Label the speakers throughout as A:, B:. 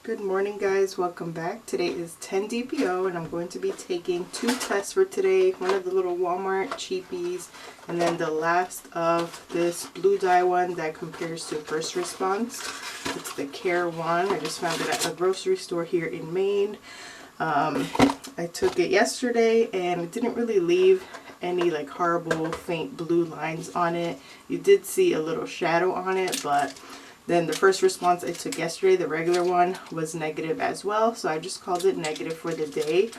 A: Good morning, guys. Welcome back. Today is 10 DPO and I'm going to be taking 2 tests for today. One of the little Walmart cheapies and then the last of this blue dye one that compares to first response. It's the Care one. I just found it at a grocery store here in Maine. I took it yesterday and it didn't really leave any like horrible faint blue lines on it. You did see a little shadow on it, but then the first response I took yesterday, the regular one, was negative as well. So I just called it negative for the day.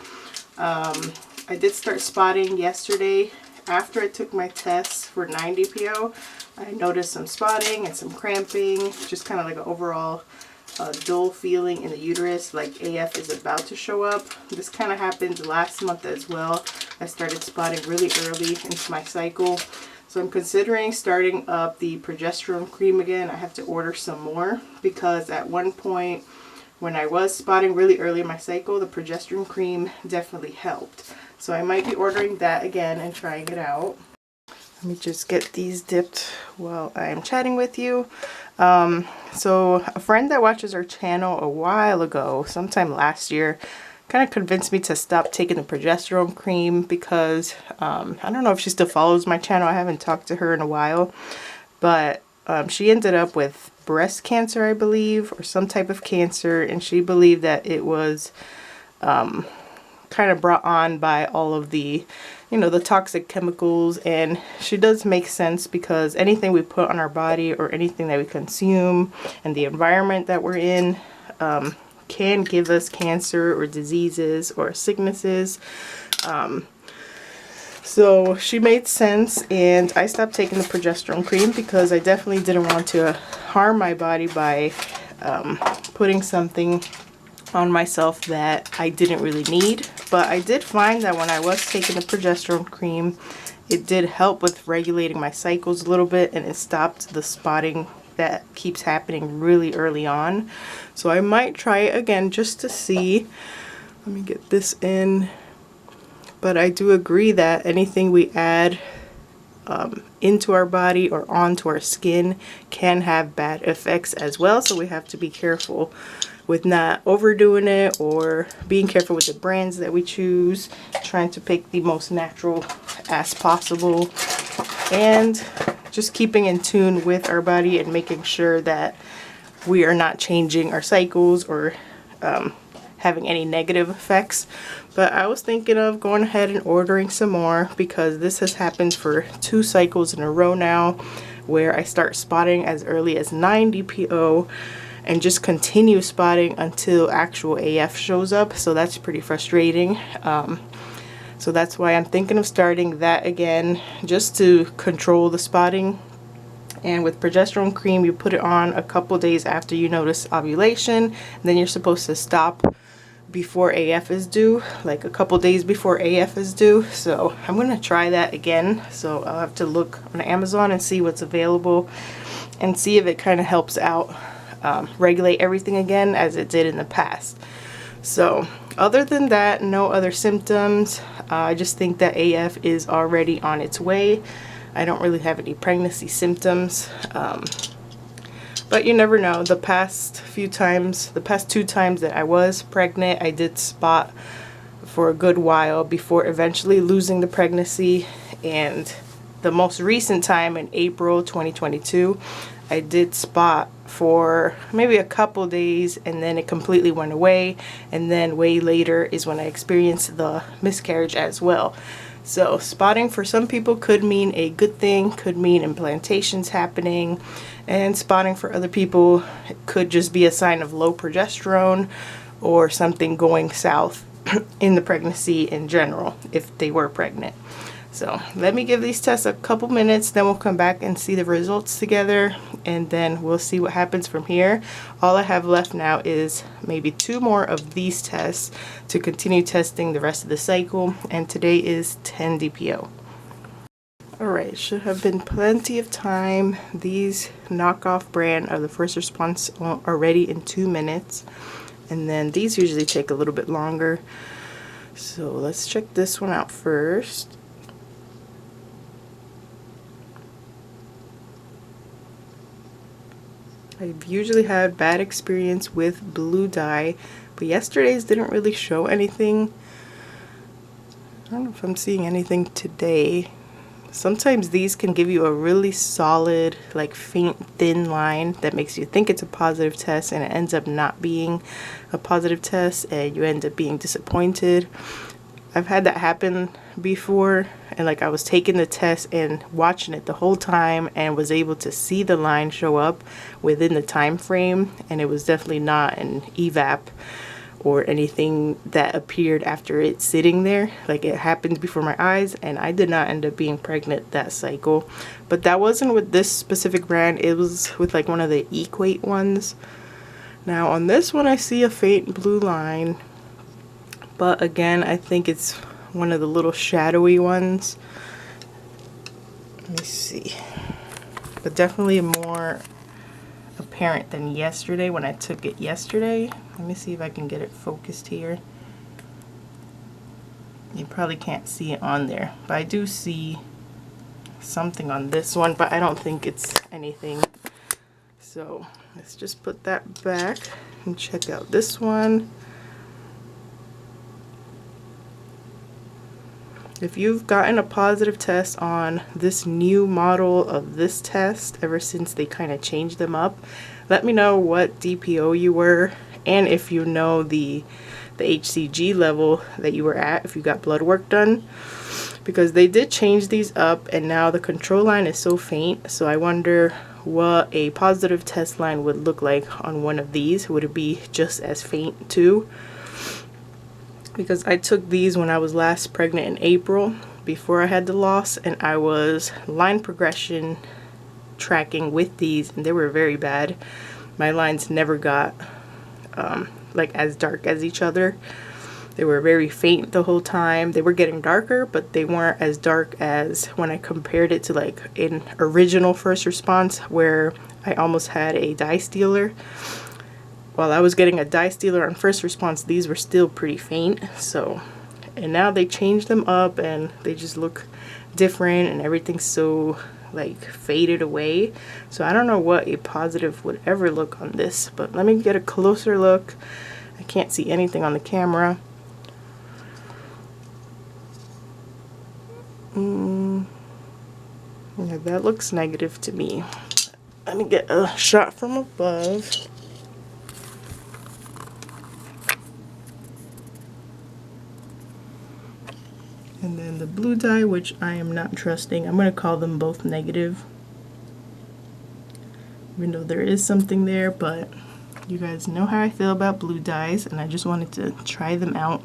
A: I did start spotting yesterday after I took my tests for 9 DPO. I noticed some spotting and some cramping, just kind of like an overall dull feeling in the uterus, like AF is about to show up. This kind of happened last month as well. I started spotting really early into my cycle. So I'm considering starting up the progesterone cream again. I have to order some more because at one point when I was spotting really early in my cycle, the progesterone cream definitely helped. So I might be ordering that again and trying it out. Let me just get these dipped while I'm chatting with you. So a friend that watches our channel a while ago, sometime last year, kind of convinced me to stop taking the progesterone cream because I don't know if she still follows my channel. I haven't talked to her in a while, but she ended up with breast cancer, I believe, or some type of cancer, and she believed that it was kind of brought on by all of the, the toxic chemicals. And she does make sense because anything we put on our body or anything that we consume and the environment that we're in can give us cancer or diseases or sicknesses. So she made sense, and I stopped taking the progesterone cream because I definitely didn't want to harm my body by putting something on myself that I didn't really need. But I did find that when I was taking the progesterone cream, it did help with regulating my cycles a little bit, and it stopped the spotting that keeps happening really early on. So I might try it again just to see. Let me get this in. But I do agree that anything we add into our body or onto our skin can have bad effects as well. So we have to be careful with not overdoing it or being careful with the brands that we choose, trying to pick the most natural as possible, and just keeping in tune with our body and making sure that we are not changing our cycles or having any negative effects. But I was thinking of going ahead and ordering some more because this has happened for 2 cycles in a row now where I start spotting as early as 9 DPO and just continue spotting until actual AF shows up. So that's pretty frustrating. So that's why I'm thinking of starting that again, just to control the spotting. And with progesterone cream, you put it on a couple days after you notice ovulation, and then you're supposed to stop before AF is due, like a couple days before AF is due. So I'm gonna try that again. So I'll have to look on Amazon and see what's available and see if it kind of helps out regulate everything again as it did in the past. So other than that, no other symptoms. I just think that AF is already on its way. I don't really have any pregnancy symptoms, but you never know. The past 2 times that I was pregnant, I did spot for a good while before eventually losing the pregnancy. And the most recent time in April 2022, I did spot for maybe a couple days and then it completely went away. And then way later is when I experienced the miscarriage as well. So spotting for some people could mean a good thing, could mean implantations happening, and spotting for other people could just be a sign of low progesterone or something going south in the pregnancy in general if they were pregnant. So let me give these tests a couple minutes, then we'll come back and see the results together, and then we'll see what happens from here. All I have left now is maybe 2 more of these tests to continue testing the rest of the cycle, and today is 10 DPO. Alright, should have been plenty of time. These knockoff brand are the first response already in 2 minutes, and then these usually take a little bit longer. So let's check this one out first. I've usually had bad experience with blue dye, but yesterday's didn't really show anything. I don't know if I'm seeing anything today. Sometimes these can give you a really solid, like faint, thin line that makes you think it's a positive test, and it ends up not being a positive test, and you end up being disappointed. I've had that happen before, and like I was taking the test and watching it the whole time and was able to see the line show up within the time frame, and it was definitely not an evap or anything that appeared after it sitting there. Like, it happened before my eyes, and I did not end up being pregnant that cycle. But that wasn't with this specific brand, it was with like one of the Equate ones. Now on this one I see a faint blue line, but again I think it's one of the little shadowy ones. Let me see. But definitely more apparent than yesterday when I took it yesterday. Let me see if I can get it focused here. You probably can't see it on there, but I do see something on this one, but I don't think it's anything. So let's just put that back and check out this one. If you've gotten a positive test on this new model of this test ever since they kind of changed them up, let me know what DPO you were, and if you know the HCG level that you were at if you got blood work done, because they did change these up and now the control line is so faint. So I wonder what a positive test line would look like on one of these. Would it be just as faint too? Because I took these when I was last pregnant in April before I had the loss, and I was line progression tracking with these, and they were very bad. My lines never got like as dark as each other. They were very faint the whole time. They were getting darker, but they weren't as dark as when I compared it to like in original first response, where I almost had a dye stealer. While I was getting a dye stealer on first response, these were still pretty faint. So, and now they changed them up and they just look different, and everything's so like faded away. So I don't know what a positive would ever look on this, but let me get a closer look. I can't see anything on the camera. Yeah, that looks negative to me. Let me get a shot from above. And then the blue dye, which I am not trusting, I'm going to call them both negative. Even though there is something there, but you guys know how I feel about blue dyes, and I just wanted to try them out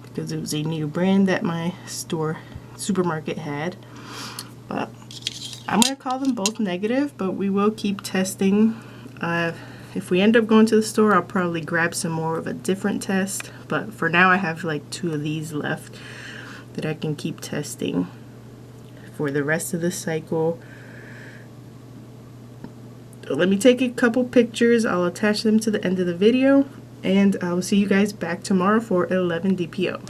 A: because it was a new brand that my supermarket had. But I'm going to call them both negative, but we will keep testing. If we end up going to the store, I'll probably grab some more of a different test, but for now I have like 2 of these left that I can keep testing for the rest of the cycle. Let me take a couple pictures. I'll attach them to the end of the video, and I will see you guys back tomorrow for 11 DPO.